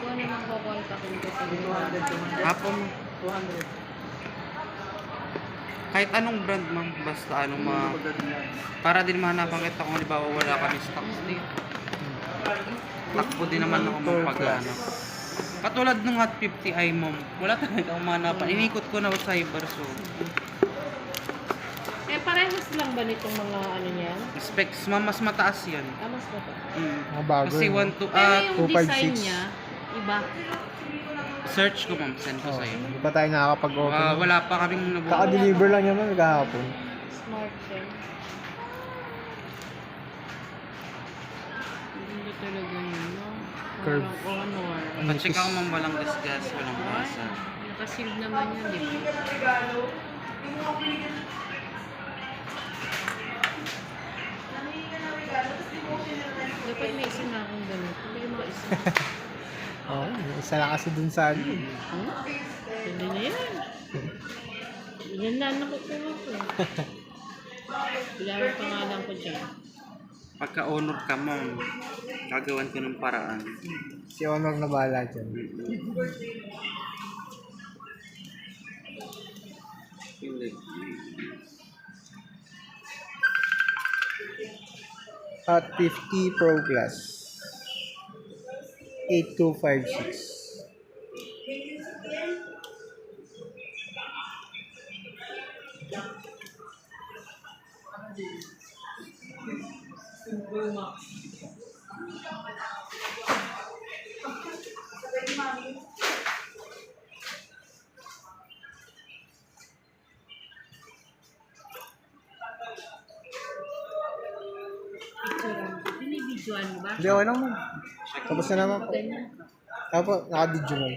Kung ano nang kukontakin ko sa 200. Apo mo. 200. Kahit anong brand ma'am, basta anong mga... Para din mahanapan kita kung halimbawa wala kami stocks dito. Takbo din naman ako magpagano. Katulad nung Hot 50i ma'am, wala talaga akong mahanapan. Inikot ko na sa cyber so... Eh, parehas lang ba nitong mga ano niyan? Specs ma'am, mas mataas yan. Mas ba ito? Mga bago. Kasi yun. 1 to... Pero yung 256. design niya, iba. search ko ma'am, send ko sa'yo. Hindi pa tayo nakakapag-open. Wala pa kaming nabuo. Kaka-deliver lang naman kahapon. Smart pen. Hindi talaga yun, no? Curve. Parang honor. Pacheck ako ma'am, walang gasgas, walang basa. Nakasealed naman yun, di ba? Dapat may isa na akong ganito. Hindi yung mga isa. Oo, isa lang kasi dun sa ano. Hindi na yan. Yan na nakukuha ko. Kailangan pangalan ko dyan. Pagka-honor ka ma'am, gagawan ko ng paraan. Si Honor na bahala dyan. Hindi. At 50 Pro Glass. 8256. Binibidyoan mo ba? Hindi, okay lang mo. Tapos na naman po. Ganyan. Tapos, naka-video mo.